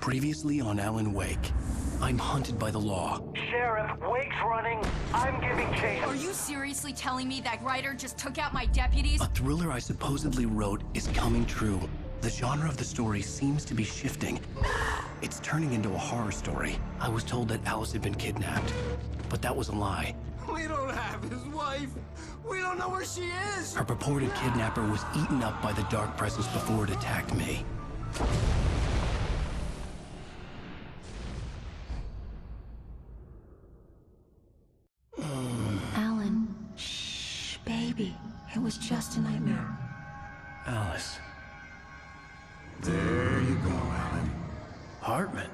Previously on Alan Wake, I'm hunted by the law. Sheriff, Wake's running. I'm giving chase. Are you seriously telling me that writer just took out my deputies? A thriller I supposedly wrote is coming true. The genre of the story seems to be shifting. It's turning into a horror story. I was told that Alice had been kidnapped, but that was a lie. We don't have his wife. We don't know where she is. Her purported kidnapper was eaten up by the dark presence before it attacked me. Alan, shh, baby. It was just a nightmare. Alice. There you go, Alan. Hartman.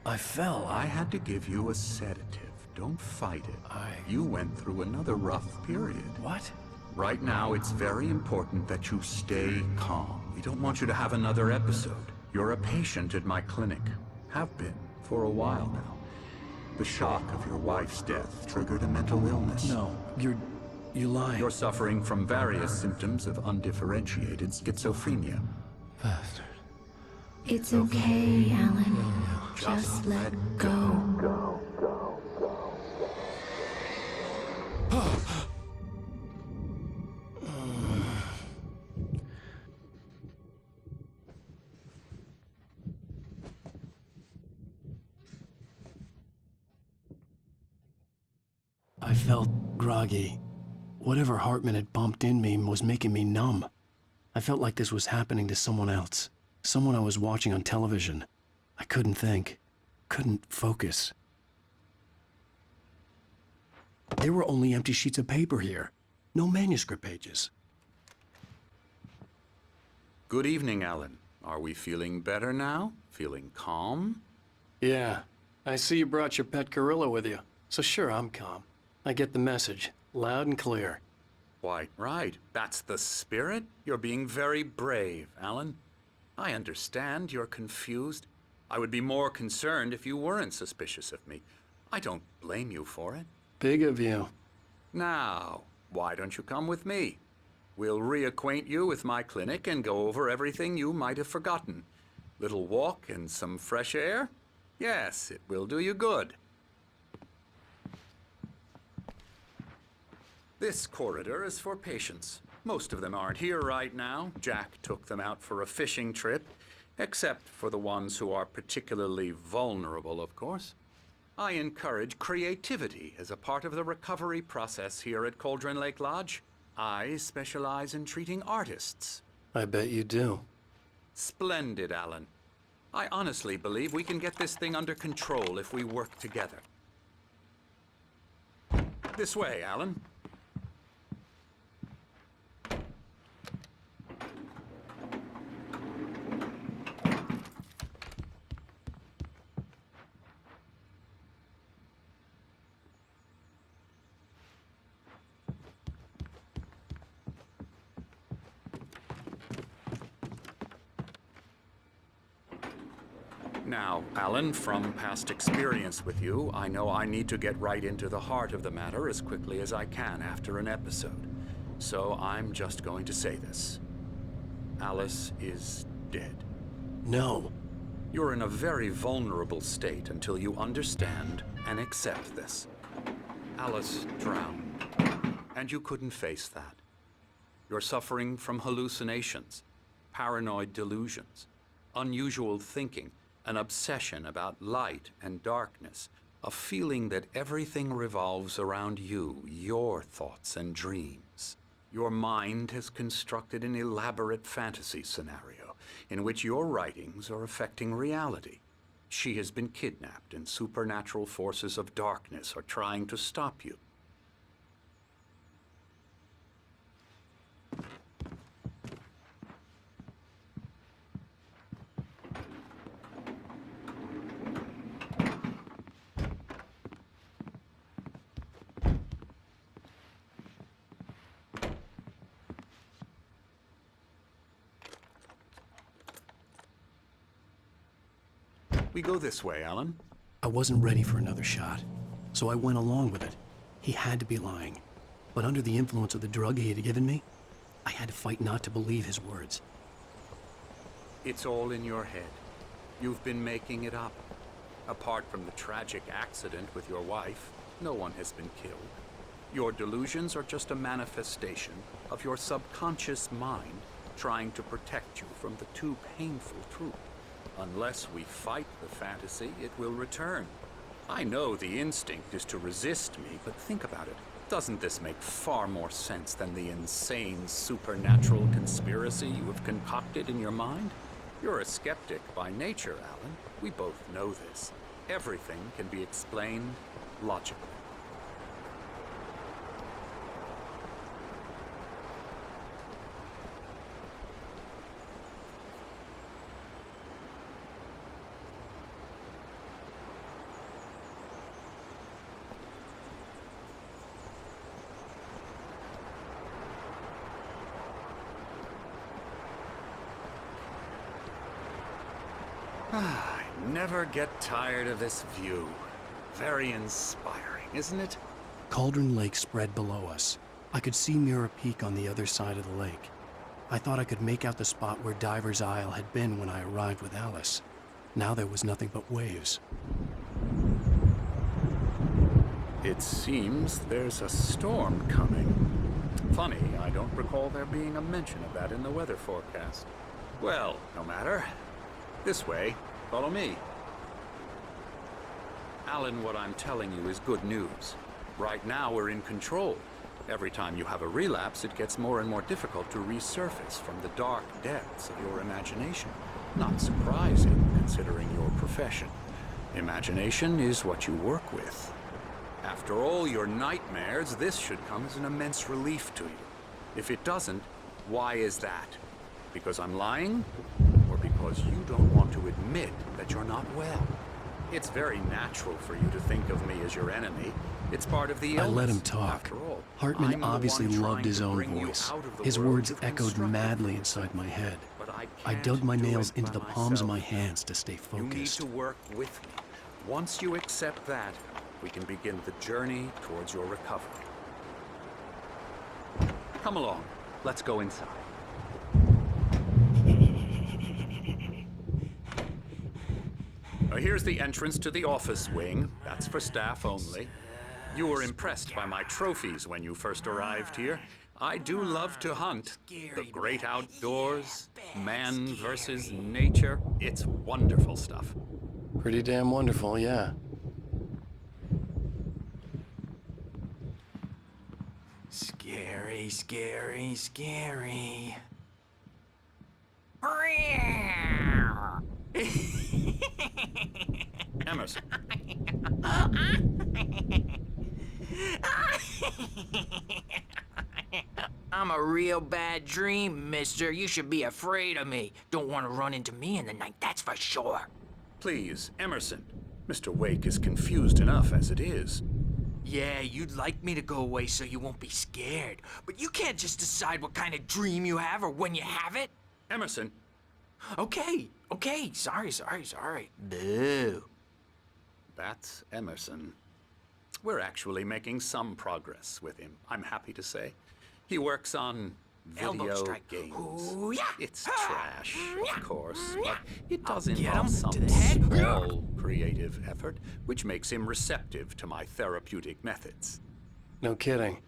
I fell. I had to give you a sedative. Don't fight it. You went through another rough period. What? Right now, it's very important that you stay calm. We don't want you to have another episode. You're a patient at my clinic. Have been for a while now. The shock of your wife's death triggered a mental illness. No, you lied. You're suffering from various symptoms of undifferentiated schizophrenia. Bastard. It's okay, Alan. Just let go. I felt groggy. Whatever Hartman had bumped in me was making me numb. I felt like this was happening to someone else. Someone I was watching on television. I couldn't think. Couldn't focus. There were only empty sheets of paper here. No manuscript pages. Good evening, Alan. Are we feeling better now? Feeling calm? Yeah. I see you brought your pet gorilla with you. So sure, I'm calm. I get the message. Loud and clear. Quite right. That's the spirit. You're being very brave, Alan. I understand you're confused. I would be more concerned if you weren't suspicious of me. I don't blame you for it. Big of you. Now, why don't you come with me? We'll reacquaint you with my clinic and go over everything you might have forgotten. Little walk and some fresh air? Yes, it will do you good. This corridor is for patients. Most of them aren't here right now. Jack took them out for a fishing trip, except for the ones who are particularly vulnerable, of course. I encourage creativity as a part of the recovery process here at Cauldron Lake Lodge. I specialize in treating artists. I bet you do. Splendid, Alan. I honestly believe we can get this thing under control if we work together. This way, Alan. Now, Alan, from past experience with you, I know I need to get right into the heart of the matter as quickly as I can after an episode. So I'm just going to say this. Alice is dead. No. You're in a very vulnerable state until you understand and accept this. Alice drowned, and you couldn't face that. You're suffering from hallucinations, paranoid delusions, unusual thinking, an obsession about light and darkness, a feeling that everything revolves around you, your thoughts and dreams. Your mind has constructed an elaborate fantasy scenario in which your writings are affecting reality. She has been kidnapped and supernatural forces of darkness are trying to stop you. We go this way, Alan. I wasn't ready for another shot, so I went along with it. He had to be lying. But under the influence of the drug he had given me, I had to fight not to believe his words. It's all in your head. You've been making it up. Apart from the tragic accident with your wife, no one has been killed. Your delusions are just a manifestation of your subconscious mind trying to protect you from the too painful truth. Unless we fight the fantasy, it will return. I know the instinct is to resist me, but think about it. Doesn't this make far more sense than the insane supernatural conspiracy you have concocted in your mind? You're a skeptic by nature, Alan. We both know this. Everything can be explained logically. I never get tired of this view. Very inspiring, isn't it? Cauldron Lake spread below us. I could see Mirror Peak on the other side of the lake. I thought I could make out the spot where Diver's Isle had been when I arrived with Alice. Now there was nothing but waves. It seems there's a storm coming. Funny, I don't recall there being a mention of that in the weather forecast. Well, no matter. This way. Follow me. Alan, what I'm telling you is good news. Right now, we're in control. Every time you have a relapse, it gets more and more difficult to resurface from the dark depths of your imagination. Not surprising, considering your profession. Imagination is what you work with. After all your nightmares, this should come as an immense relief to you. If it doesn't, why is that? Because I'm lying? Or because you don't want to admit that you're not well? It's very natural for you to think of me as your enemy. It's part of the illness. I let him talk. After all, Hartman I'm the obviously one loved trying his to own bring you voice. out of the His world words you've echoed constructed. madly inside my head. But I can't dug my do nails it into by the palms of my myself. hands to stay You need focused. to work with me. Once you accept that, we can begin the journey towards your recovery. Come along. Let's go inside. Here's the entrance to the office wing. That's for staff only. You were impressed by my trophies when you first arrived here. I do love to hunt. The great outdoors, man versus nature. It's wonderful stuff. Pretty damn wonderful, yeah. Scary, scary, scary. Emerson. I'm a real bad dream, mister. You should be afraid of me. Don't want to run into me in the night, that's for sure. Please, Emerson. Mr. Wake is confused enough as it is. Yeah, you'd like me to go away so you won't be scared. But you can't just decide what kind of dream you have or when you have it. Emerson, Okay, sorry. Boo. that's Emerson. We're actually making some progress with him, I'm happy to say. He works on Elbow video strike. games. Ooh, yeah. It's trash, of course, but it does Get involve him some to the head. small creative effort, which makes him receptive to my therapeutic methods. No kidding.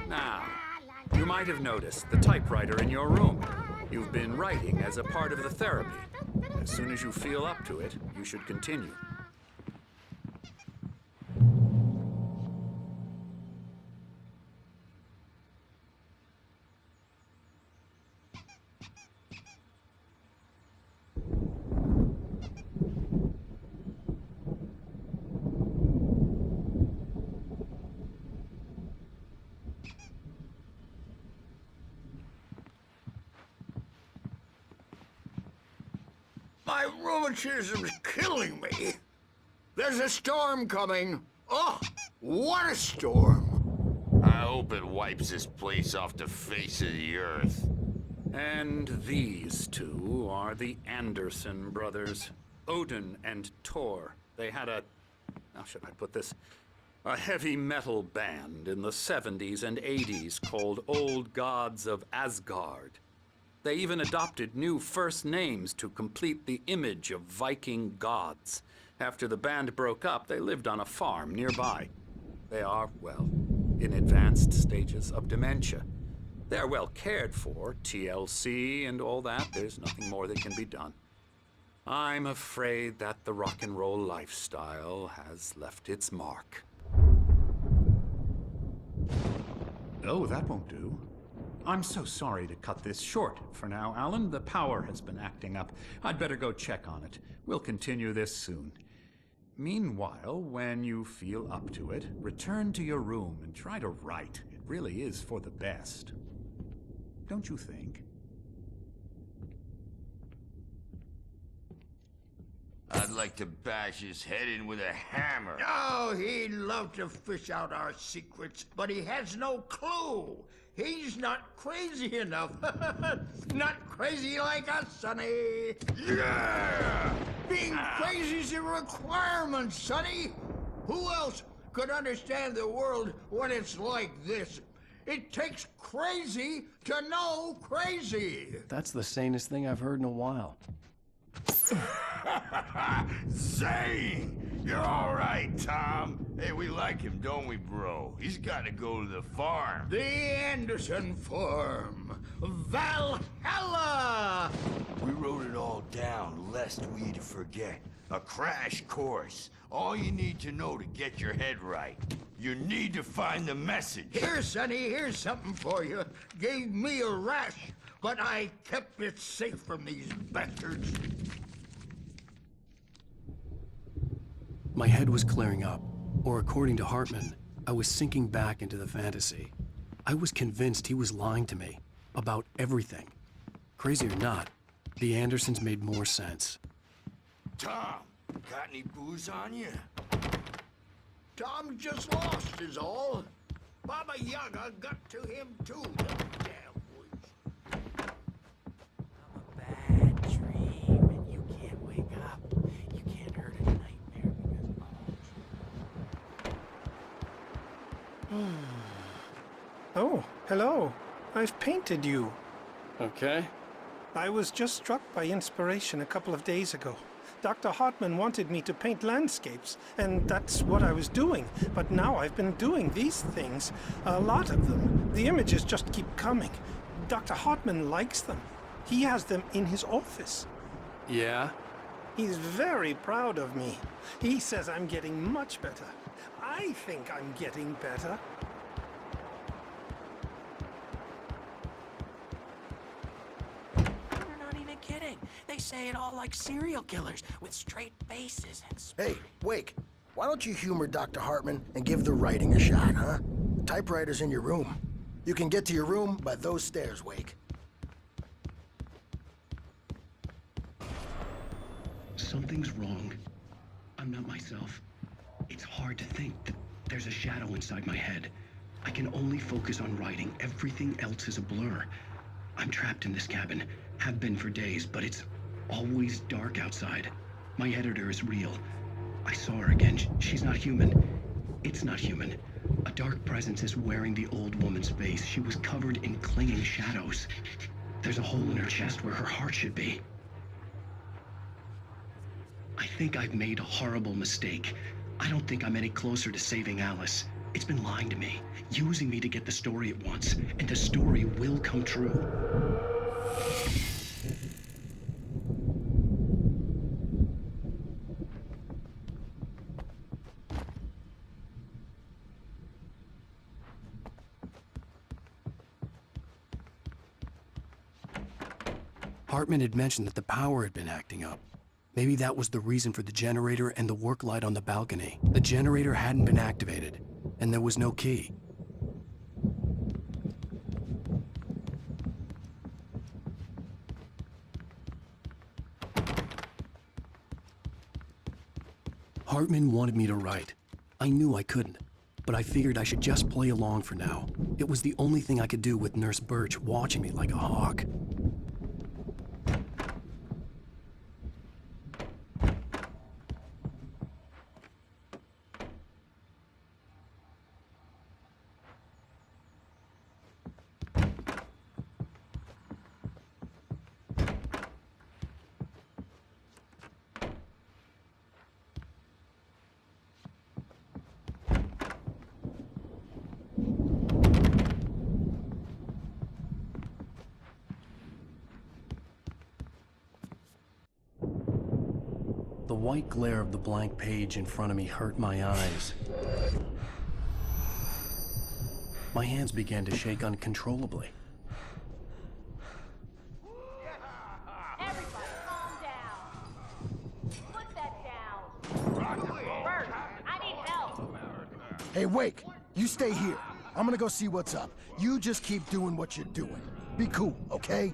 Now, you might have noticed the typewriter in your room. You've been writing as a part of the therapy. As soon as you feel up to it, you should continue. My rheumatism's killing me. There's a storm coming. Oh, what a storm. I hope it wipes this place off the face of the earth. And these two are the Anderson brothers, Odin and Tor. They had a how should I put this? A heavy metal band in the 70s and 80s called Old Gods of Asgard. They even adopted new first names to complete the image of Viking gods. After the band broke up, they lived on a farm nearby. They are, well, in advanced stages of dementia. They're well cared for, TLC and all that. There's nothing more that can be done. I'm afraid that the rock and roll lifestyle has left its mark. Oh, that won't do. I'm so sorry to cut this short for now, Alan. The power has been acting up. I'd better go check on it. We'll continue this soon. Meanwhile, when you feel up to it, return to your room and try to write. It really is for the best. Don't you think? I'd like to bash his head in with a hammer. Oh, he'd love to fish out our secrets, but he has no clue. He's not crazy enough. Not crazy like us, Sonny. Yeah! Being crazy's a requirement, Sonny. Who else could understand the world when it's like this? It takes crazy to know crazy. That's the sanest thing I've heard in a while. Zane! You're all right, Tom. Hey, we like him, don't we, bro? He's got to go to the farm. The Anderson Farm. Valhalla! We wrote it all down, lest we forget. A crash course. All you need to know to get your head right. You need to find the message. Here, Sonny, here's something for you. Gave me a rash, but I kept it safe from these bastards. My head was clearing up, or according to Hartman, I was sinking back into the fantasy. I was convinced he was lying to me about everything. Crazy or not, the Andersons made more sense. Tom, got any booze on you? Tom just lost is all. Baba Yaga got to him too, the damn witch. I'm a bad dream, and you can't wake up. You can't hurt a nightmare because... Oh, hello. I've painted you. Okay. I was just struck by inspiration a couple of days ago. Dr. Hartman wanted me to paint landscapes, and that's what I was doing. But now I've been doing these things, a lot of them. The images just keep coming. Dr. Hartman likes them. He has them in his office. Yeah? He's very proud of me. He says I'm getting much better. I think I'm getting better. They're not even kidding. They say it all like serial killers with straight faces and... Hey, Wake, why don't you humor Dr. Hartman and give the writing a shot, huh? The typewriter's in your room. You can get to your room by those stairs, Wake. Something's wrong. I'm not myself. It's hard to think that there's a shadow inside my head. I can only focus on writing. Everything else is a blur. I'm trapped in this cabin. Have been for days, but it's always dark outside. My editor is real. I saw her again. She's not human. It's not human. A dark presence is wearing the old woman's face. She was covered in clinging shadows. There's a hole in her chest where her heart should be. I think I've made a horrible mistake. I don't think I'm any closer to saving Alice. It's been lying to me, using me to get the story it wants, and the story will come true. Hartman had mentioned that the power had been acting up. Maybe that was the reason for the generator and the work light on the balcony. The generator hadn't been activated, and there was no key. Hartman wanted me to write. I knew I couldn't, but I figured I should just play along for now. It was the only thing I could do with Nurse Birch watching me like a hawk. The white glare of the blank page in front of me hurt my eyes. My hands began to shake uncontrollably. Everybody, calm down. Put that down. Bert, I need help. Hey, Wake, you stay here. I'm gonna go see what's up. You just keep doing what you're doing. Be cool, okay?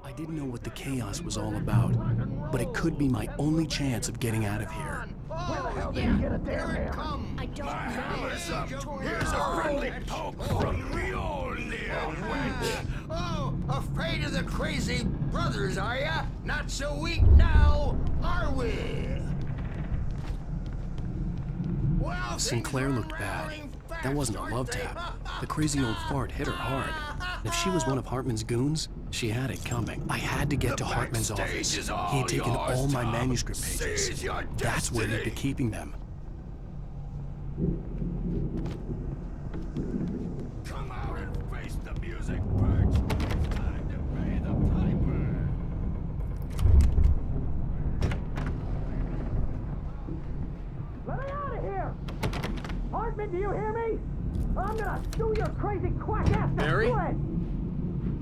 I didn't know what the chaos was all about, but it could be my only chance of getting out of here. Where the hell did you get a damn Here it hammer? comes. I don't know. Here's a friendly poke from Mjolnir, wench. Oh, afraid of the crazy brothers, are ya? Not so weak now, are we? Well, Sinclair looked bad. That wasn't a love tap. The crazy old fart hit her hard. And if she was one of Hartman's goons, she had it coming. I had to get to Hartman's office. He had taken all my manuscript pages. That's where he'd be keeping them. Come out and face the music, Bert. It's time to pay the piper. Let me out of here! Hartman, do you hear me? I'm gonna sue your crazy quack ass to Barry? shreds.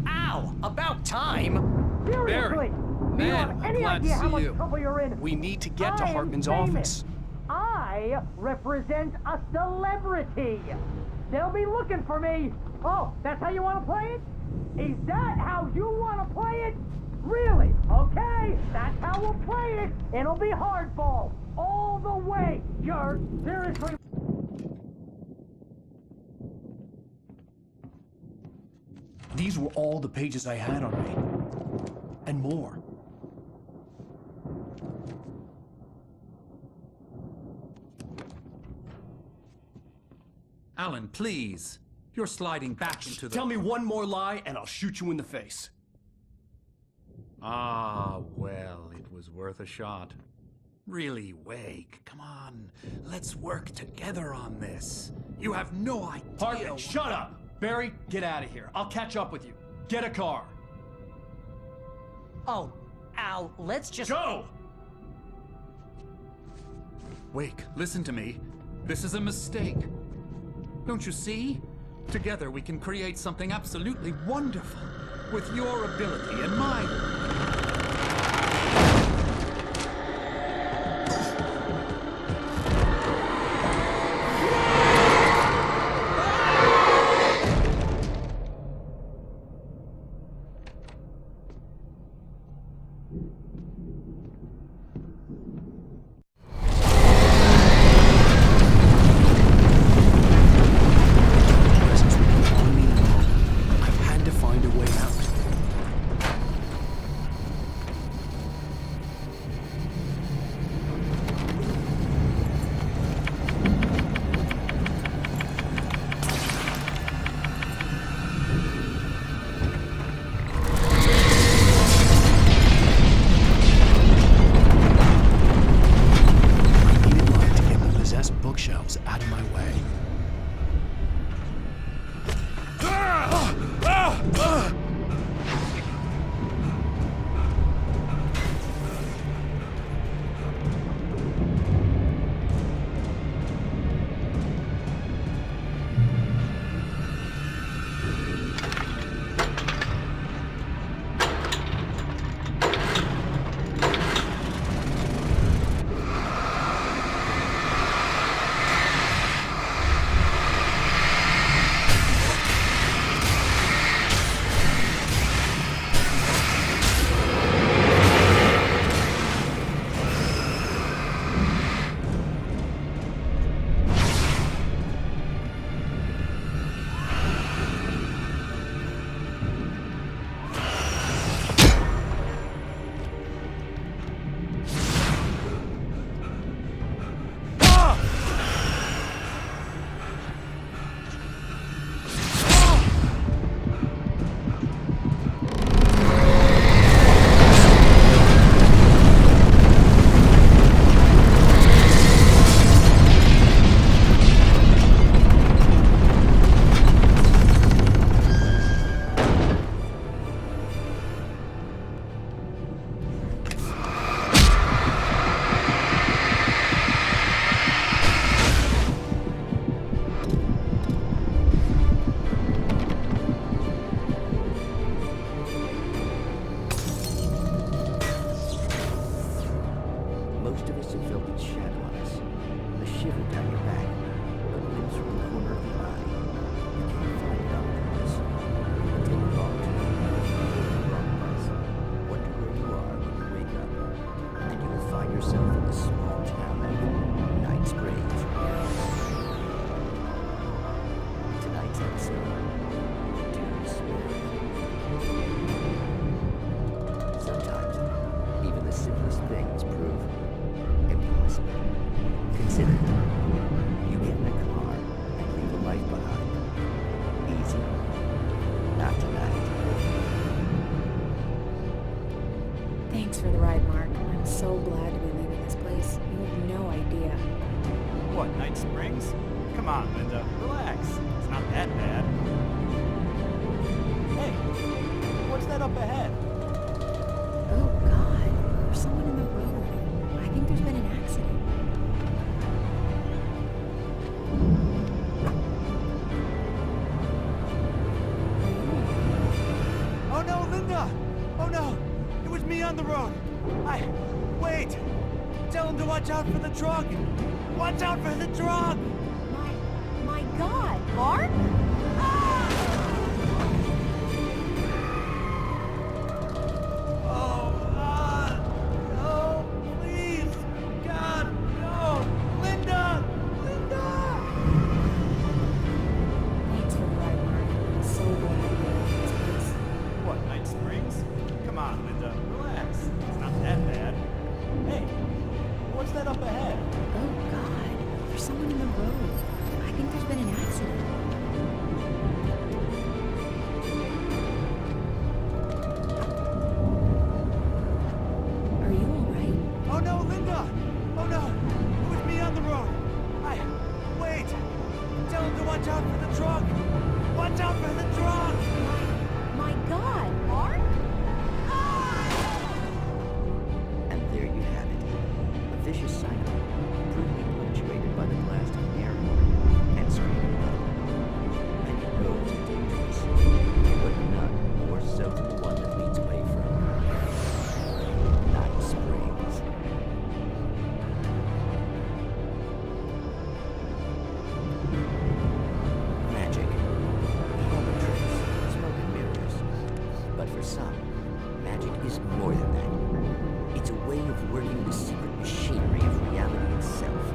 Ow! About time! Seriously! Do you have any idea how much trouble you're in? We need to get to I am Hartman's famous. office. I represent a celebrity. They'll be looking for me. Oh, that's how you want to play it? Is that how you want to play it? Really? Okay, that's how we'll play it. It'll be hardball all the way, jerk. Seriously. These were all the pages I had on me. And more. Alan, please. You're sliding back into the... Tell me one more lie and I'll shoot you in the face. Ah, well, it was worth a shot. Really, Wake, come on. Let's work together on this. You have no idea... Hartman, shut up! Barry, get out of here. I'll catch up with you. Get a car. Oh, Al, let's just... Go! Wake, listen to me. This is a mistake. Don't you see? Together we can create something absolutely wonderful. With your ability and mine. shadow on us. A shiver down your back, but lives from the corner of the eye. You can't find it on purpose. You take a wrong turn, go to the wrong bus, wonder where you are when you wake up, and you will find yourself in the small town of Night Springs. Tonight's episode, Dudes. Sometimes, even the simplest things prove impossible. Consider it. You get in a car and leave a life behind. Easy. Not tonight. Thanks for the ride, Mark. I'm so glad to be leaving this place. You have no idea. What, Night Springs? Come on, Linda, relax. It's not that bad. Hey, what's that up ahead? Oh, God. There's someone in the road. I think there's been an accident. Oh no, Linda! Oh no! It was me on the road! Wait! Tell him to watch out for the truck! Watch out for the truck! My God, Mark? No, please! God, no! Linda! Linda! Thanks for the ride, Mark. I'm so glad to be leaving this place. What, Night Springs? Come on, Linda, relax. It's not that bad. Hey, what's that up ahead? Oh, God. There's someone in the road. I think there's been an accident. Are you alright? Oh no, Linda! Oh no! It was me on the road! Wait! Tell him to watch out for the truck! Watch out for the truck! My God, Mark? And there you have it. A vicious cycle, brutally punctuated by the blast of an air horn and screaming blood. Many roads are dangerous, but none more so than the one that leads away from Night Springs. Magic, home tricks, smoke and mirrors. But for some, magic is more than that. It's a way of working the secret machinery of reality itself.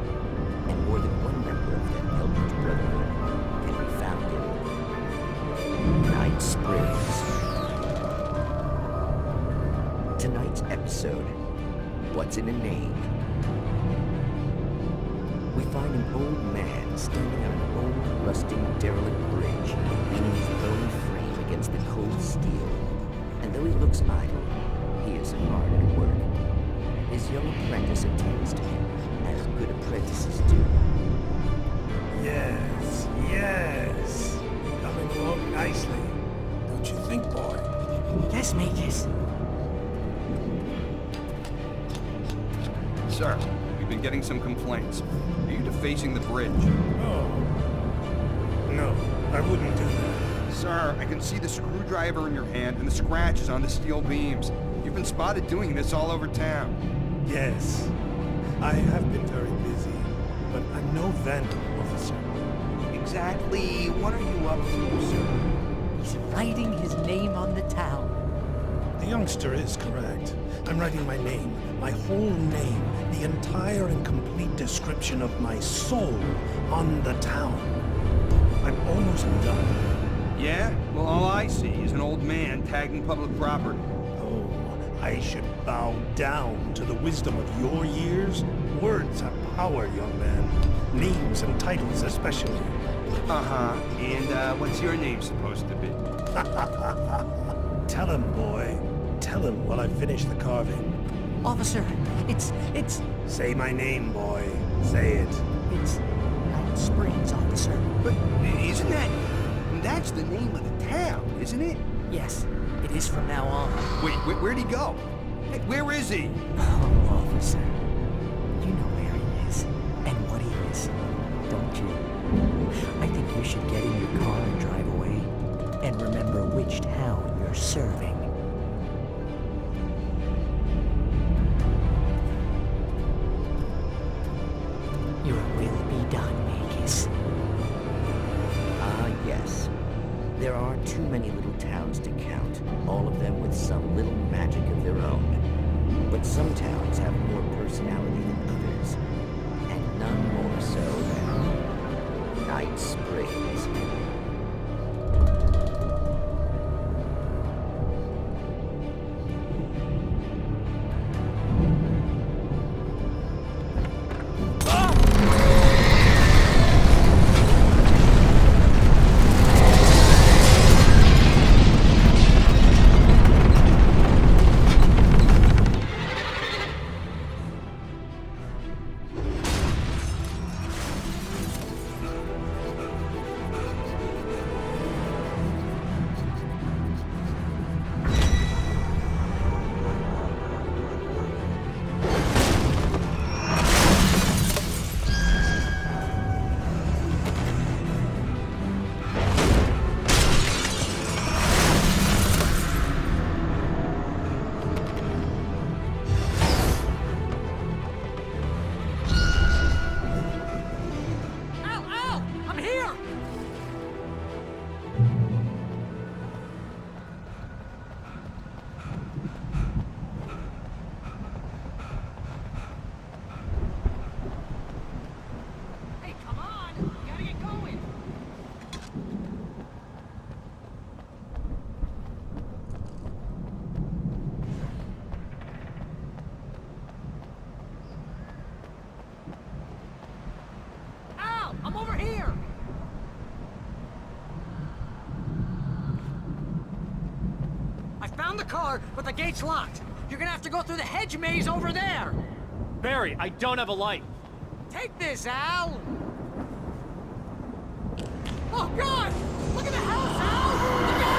And more than one member of that eldritch brotherhood can be found in Night Springs. Tonight's episode, What's in a Name? We find an old man standing on an old, rusting, derelict bridge, leaning his bony frame against the cold steel. And though he looks idle, he is hard at work. His young apprentice attends to him, as good apprentices do. Yes, yes. Coming along nicely. Don't you think, boy? Yes, Magus. Sir, we've been getting some complaints. Are you defacing the bridge? Oh. No, I wouldn't do that. Sir, I can see the screwdriver in your hand and the scratches on the steel beams. You've been spotted doing this all over town. Yes, I have been very busy, but I'm no vandal, officer. Exactly what are you up to, sir? He's writing his name on the town. The youngster is correct. I'm writing my name, my whole name, the entire and complete description of my soul on the town. I'm almost done. Yeah? Well, all I see is an old man tagging public property. Oh, I should bow down to the wisdom of your years. Words have power, young man. Names and titles especially. Uh-huh. And, what's your name supposed to be? Tell him, boy. Tell him while I finish the carving. Officer, it's... Say my name, boy. Say it. It's Night Springs, officer. But isn't that... That's the name of the town, isn't it? Yes, it is from now on. Wait, where'd he go? Hey, where is he? Oh, officer. You know where he is, and what he is, don't you? I think you should get in your car and drive away, and remember which town you're serving. some little magic of their own. But some towns have more personality than others, and none more so than Night Springs. I'm over here! I found the car, but the gate's locked. You're gonna have to go through the hedge maze over there! Barry, I don't have a light. Take this, Al! Oh, God! Look at the house, Al! Look at...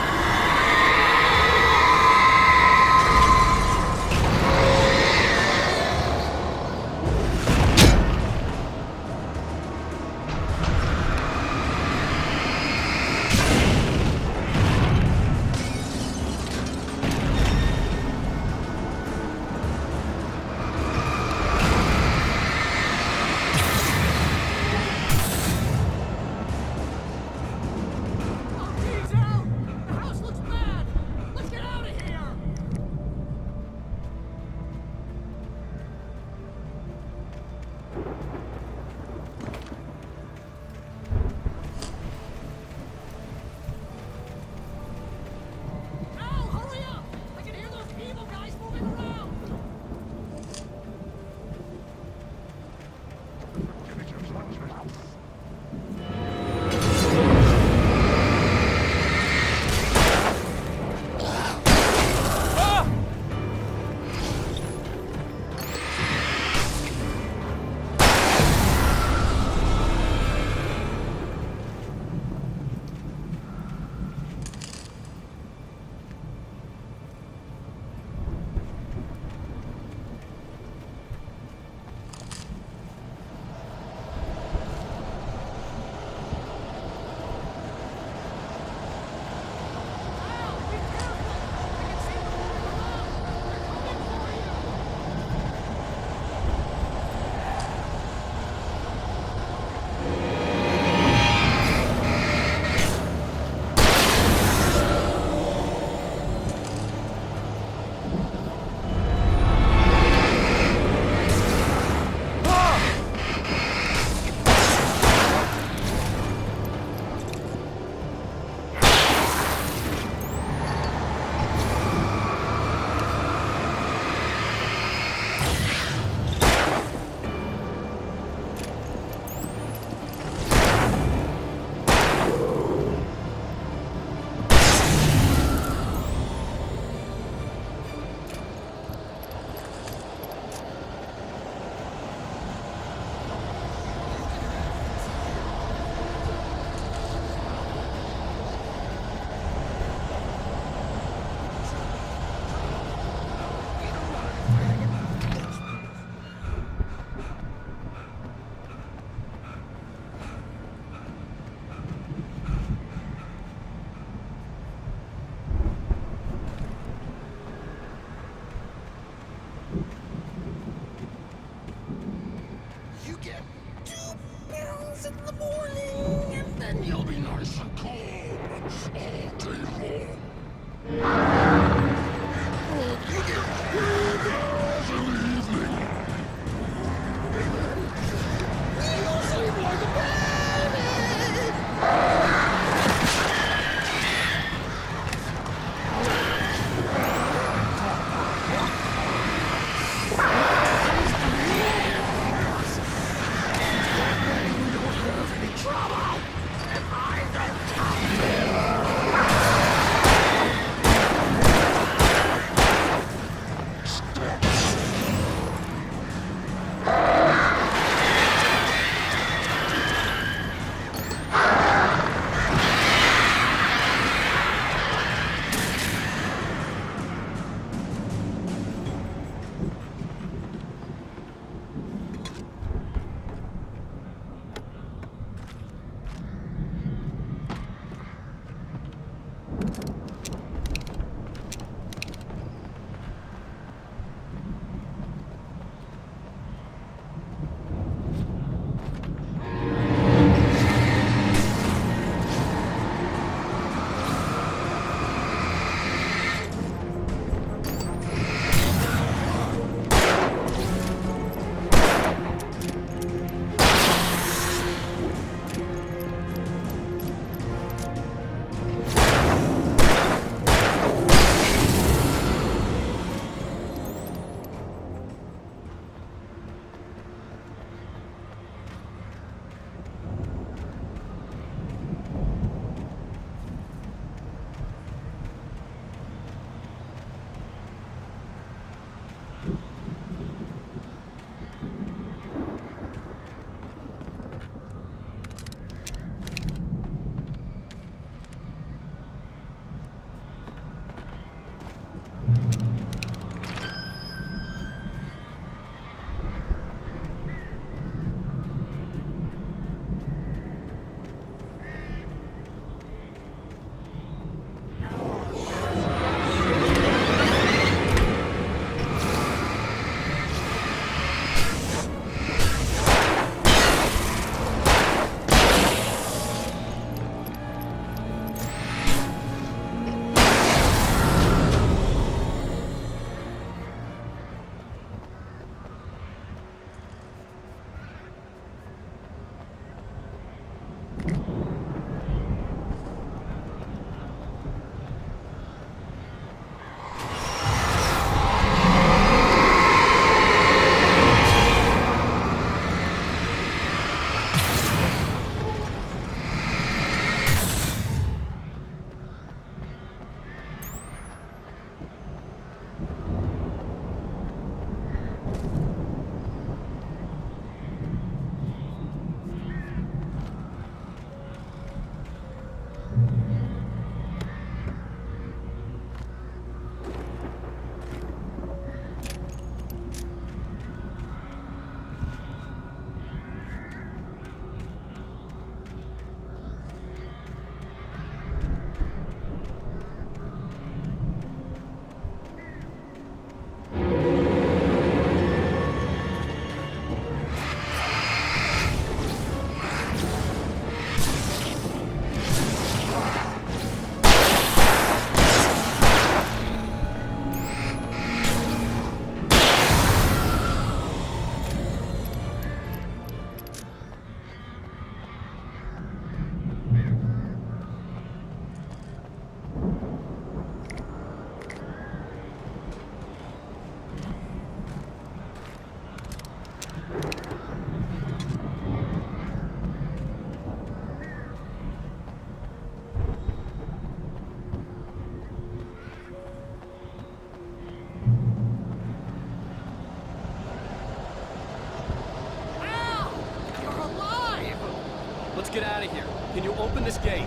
Let's get out of here. Can you open this gate?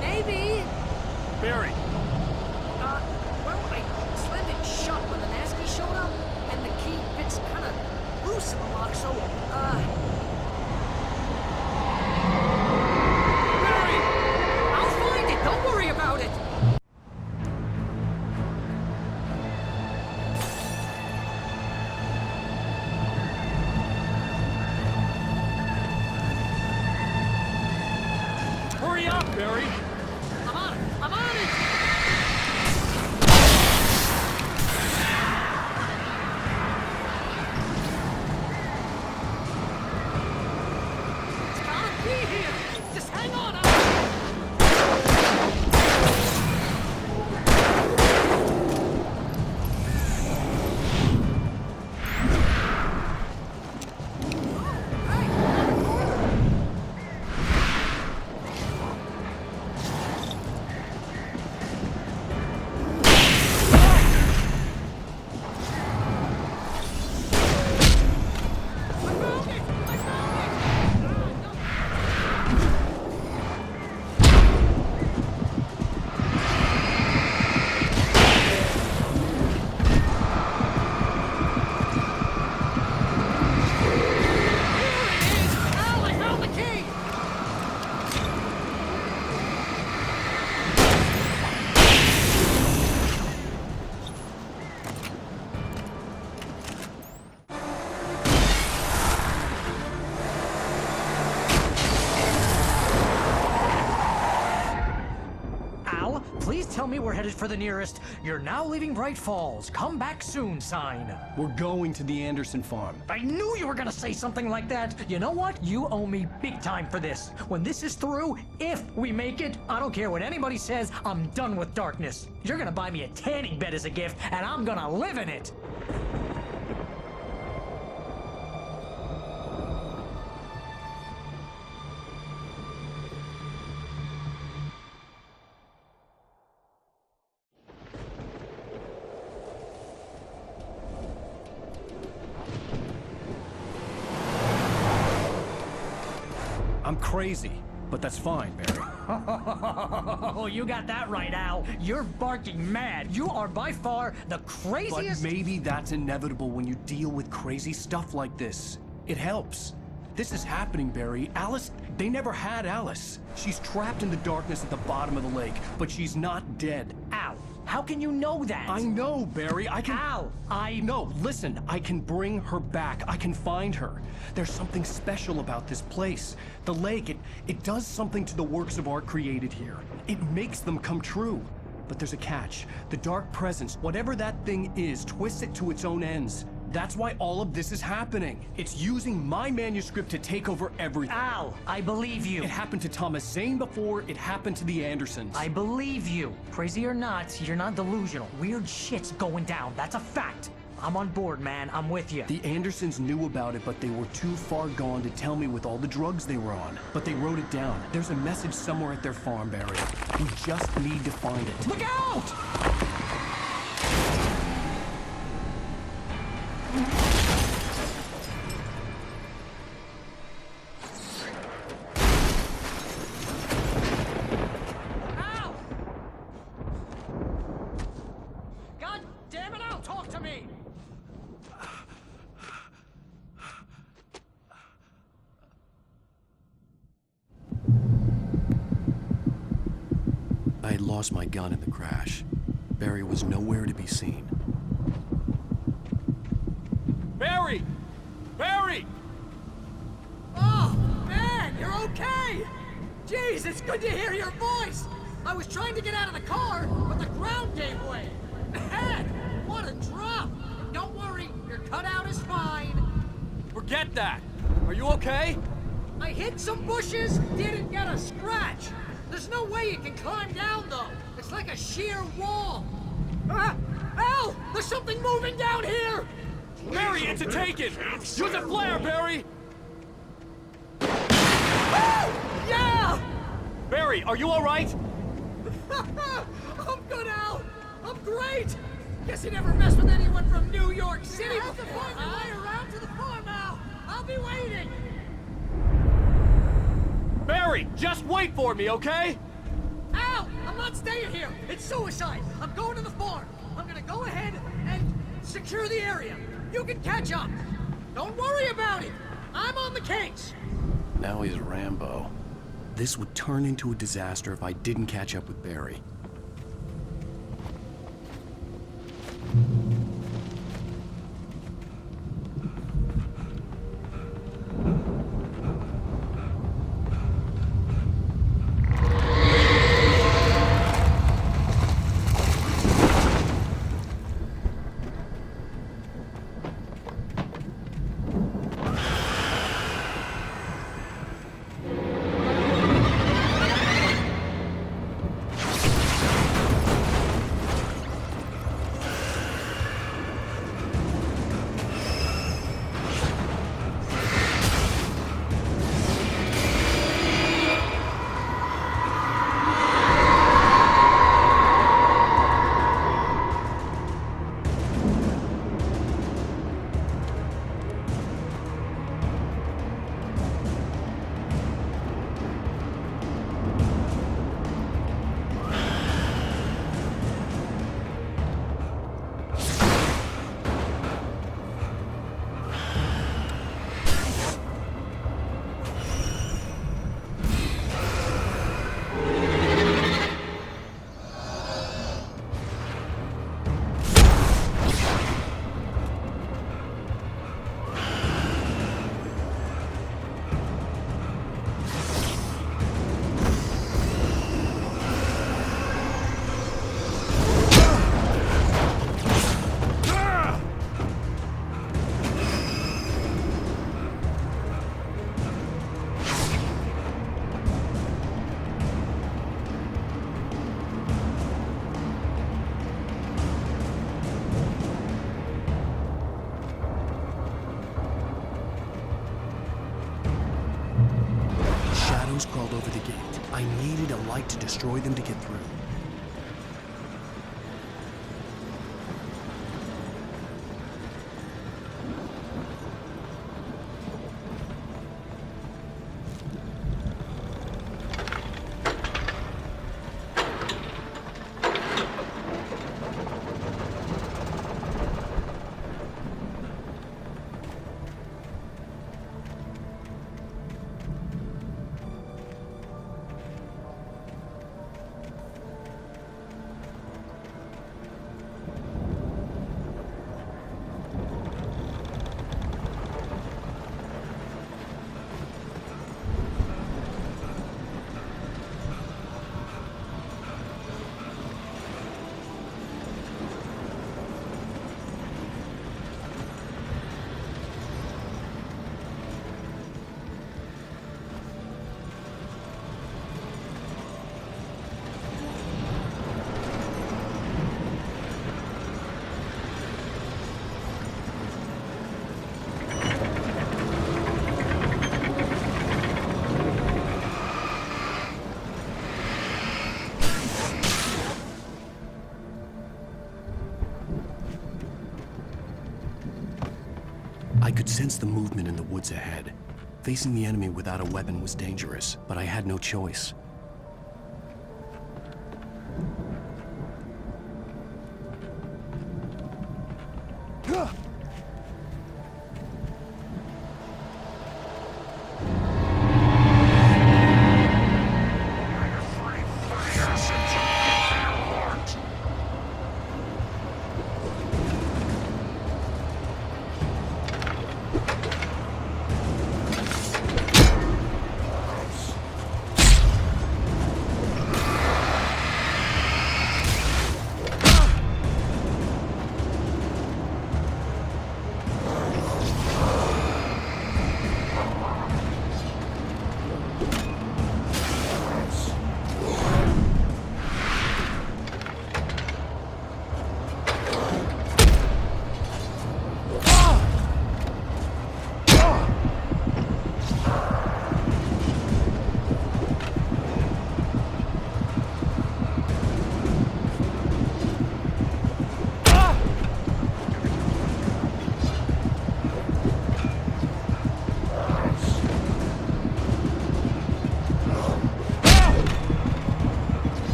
Maybe. Barry! Well, I slammed it shut when the Nasky showed up, and the key fits kind of loose in the lock, so, Barry! I'll find it, don't worry about it! Hurry up, Barry! I'm on it! I'm on it! It's gotta be here! Just hang on! Please tell me we're headed for the nearest "You're now leaving Bright Falls. Come back soon" sign. We're going to the Anderson farm. I knew you were gonna say something like that. You know what? You owe me big time for this. When this is through, if we make it, I don't care what anybody says, I'm done with darkness. You're gonna buy me a tanning bed as a gift, and I'm gonna live in it. I'm crazy, but that's fine, Barry. Oh, you got that right, Al. You're barking mad. You are by far the craziest... But maybe that's inevitable when you deal with crazy stuff like this. It helps. This is happening, Barry. Alice, they never had Alice. She's trapped in the darkness at the bottom of the lake, but she's not dead. Al, how can you know that? I know, Barry. I can... Al, No, listen. I can bring her back. I can find her. There's something special about this place. The lake, it does something to the works of art created here. It makes them come true. But there's a catch. The dark presence, whatever that thing is, twists it to its own ends. That's why all of this is happening. It's using my manuscript to take over everything. Al, I believe you. It happened to Thomas Zane before, it happened to the Andersons. I believe you. Crazy or not, you're not delusional. Weird shit's going down. That's a fact. I'm on board, man. I'm with you. The Andersons knew about it, but they were too far gone to tell me with all the drugs they were on. But they wrote it down. There's a message somewhere at their farm, Barry. We just need to find it. Look out! I had lost my gun in the crash. Barry was nowhere to be seen. Barry! Barry! Oh, man, you're okay! Jeez, it's good to hear your voice! I was trying to get out of the car, but the ground gave way. Man, what a drop! Don't worry, your cutout is fine. Forget that! Are you okay? I hit some bushes, didn't get a scratch. There's no way you can climb down, though. It's like a sheer wall. Al! There's something moving down here! Barry, it's a taken! Use a flare, Barry! Yeah! Barry, are you alright? I'm good, Al! I'm great! Guess you never mess with anyone from New York City before. Find my way around to the farm, Al! I'll be waiting! Barry, just wait for me, okay? Al! I'm not staying here! It's suicide! I'm going to the farm! I'm gonna go ahead and secure the area. You can catch up. Don't worry about it. I'm on the case. Now he's Rambo. This would turn into a disaster if I didn't catch up with Barry. Crawled over the gate. I needed a light to destroy them to get through. I could sense the movement in the woods ahead. Facing the enemy without a weapon was dangerous, but I had no choice.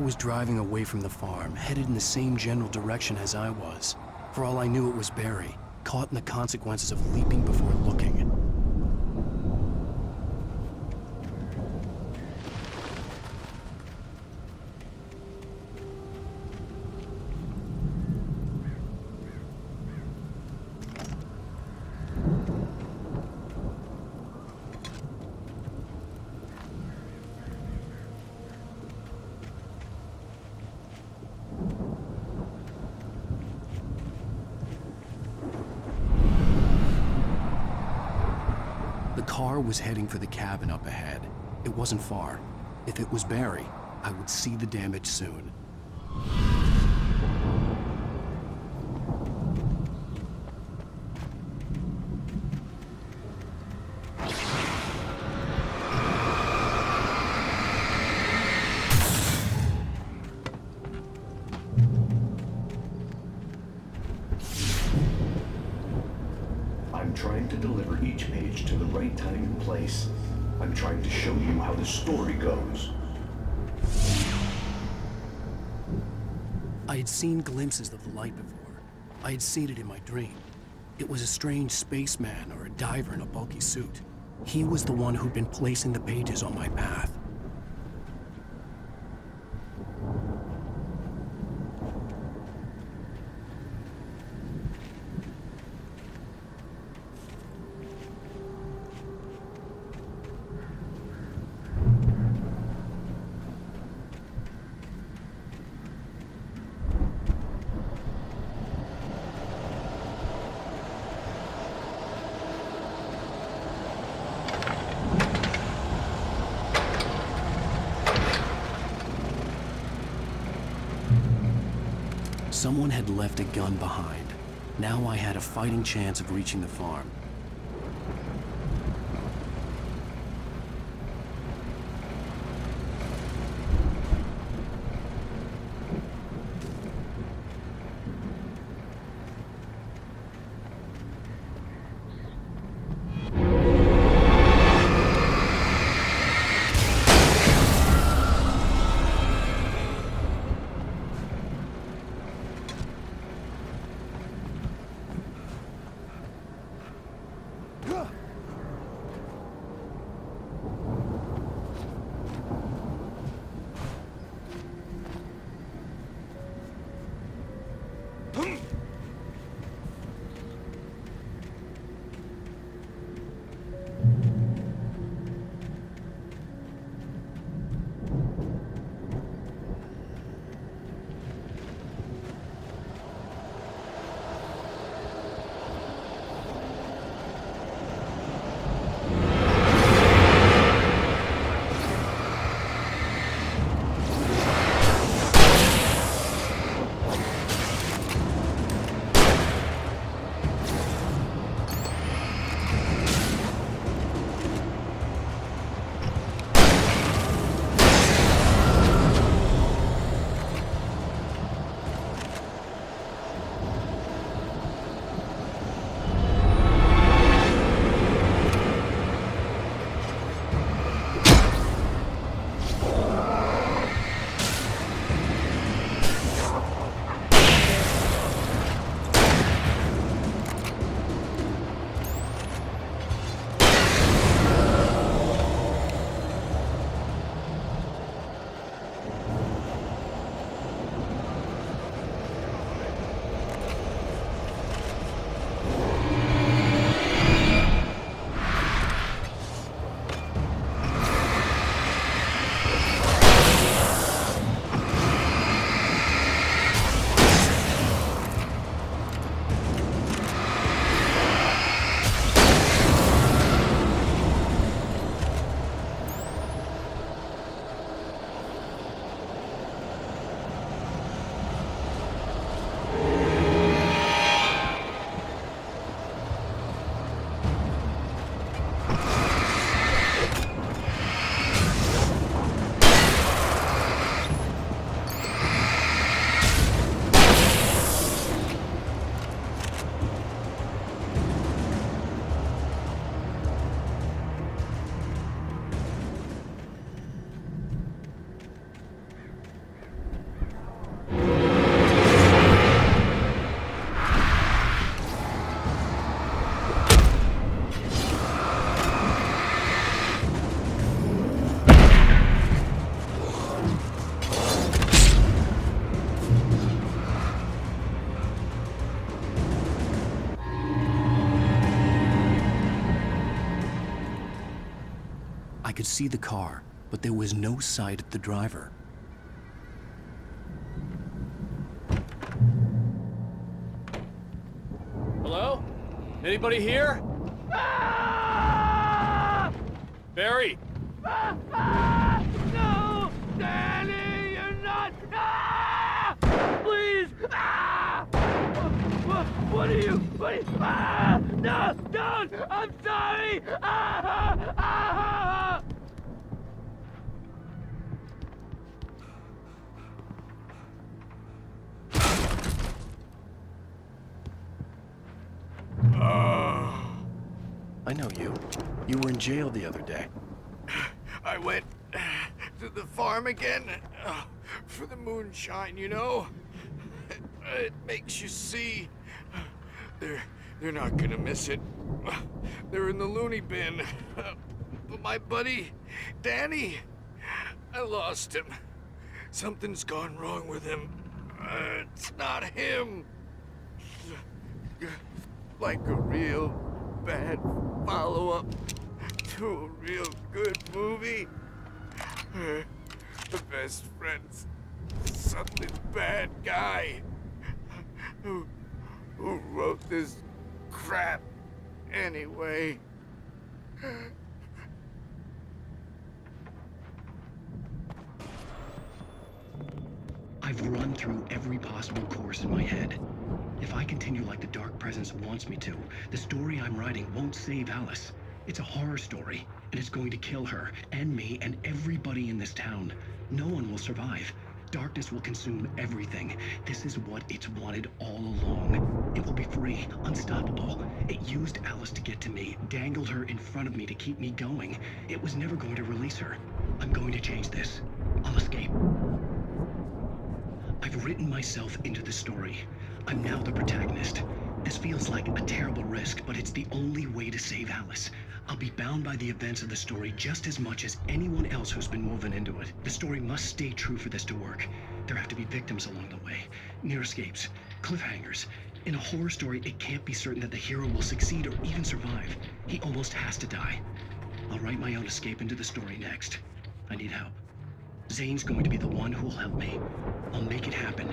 Was driving away from the farm, headed in the same general direction as I was. For all I knew, it was Barry, caught in the consequences of leaping before looking. The car was heading for the cabin up ahead. It wasn't far. If it was Barry, I would see the damage soon. I'm trying to deliver each page to the right time and place. I'm trying to show you how the story goes. I had seen glimpses of the light before. I had seen it in my dream. It was a strange spaceman or a diver in a bulky suit. He was the one who'd been placing the pages on my path. Someone had left a gun behind. Now I had a fighting chance of reaching the farm. I could see the car, but there was no sight of the driver. Hello? Anybody here? Barry! No! Danny, you're not! Please! What are you? No! Don't! I'm sorry! I know you. You were in jail the other day. I went to the farm again for the moonshine, you know? It makes you see. They're not gonna miss it. They're in the loony bin. But my buddy, Danny, I lost him. Something's gone wrong with him. It's not him. Like a real bad follow-up to a real good movie. The best friend's suddenly the bad guy. Who wrote this crap anyway? I've run through every possible course in my head. If I continue like the Dark Presence wants me to, the story I'm writing won't save Alice. It's a horror story, and it's going to kill her, and me, and everybody in this town. No one will survive. Darkness will consume everything. This is what it's wanted all along. It will be free, unstoppable. It used Alice to get to me, dangled her in front of me to keep me going. It was never going to release her. I'm going to change this. I'll escape. I've written myself into the story. I'm now the protagonist. This feels like a terrible risk, but it's the only way to save Alice. I'll be bound by the events of the story just as much as anyone else who's been woven into it. The story must stay true for this to work. There have to be victims along the way, near escapes, cliffhangers. In a horror story, it can't be certain that the hero will succeed or even survive. He almost has to die. I'll write my own escape into the story next. I need help. Zane's going to be the one who will help me. I'll make it happen.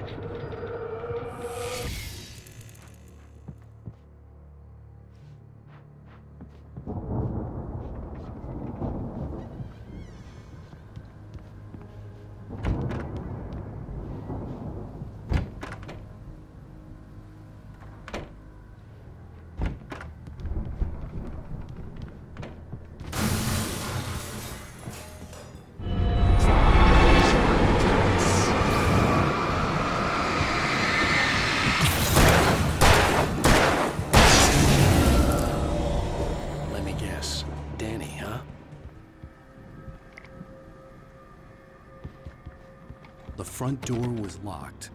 The front door was locked.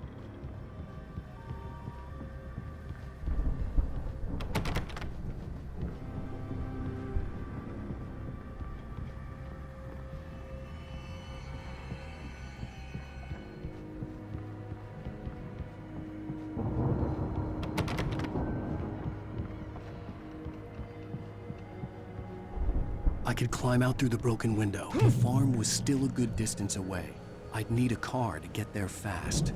I could climb out through the broken window. The farm was still a good distance away. I'd need a car to get there fast.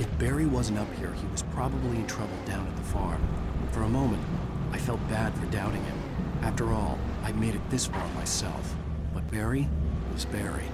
If Barry wasn't up here, he was probably in trouble down at the farm. For a moment, I felt bad for doubting him. After all, I'd made it this far myself. But Barry was Barry.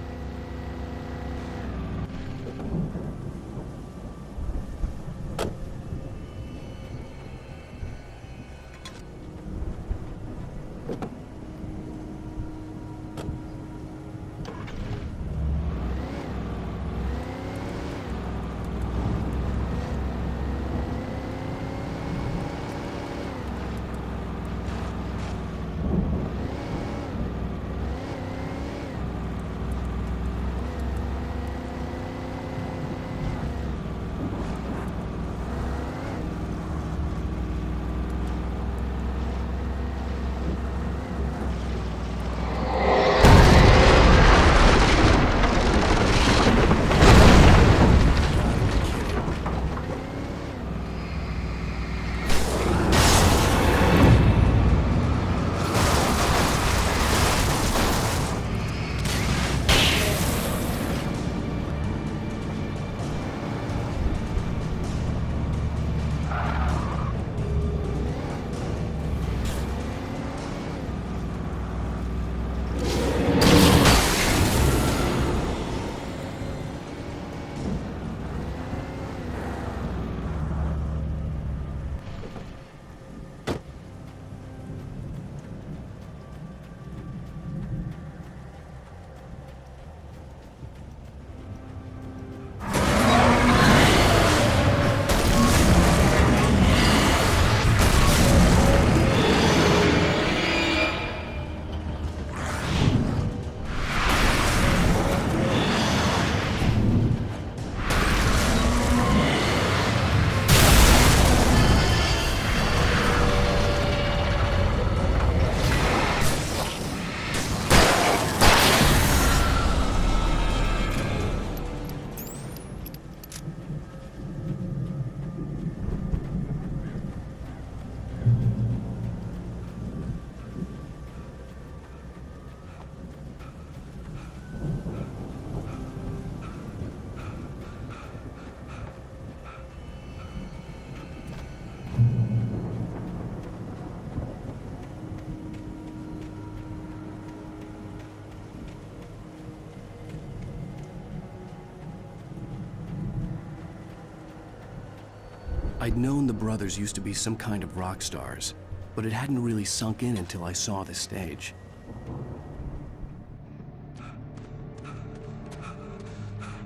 I'd known the brothers used to be some kind of rock stars, but it hadn't really sunk in until I saw the stage.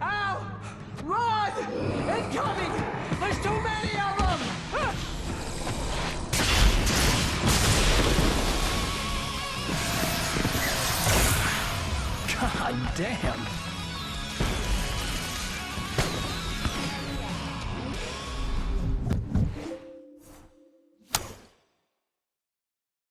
Ow! Run! Incoming! There's too many of them! God damn!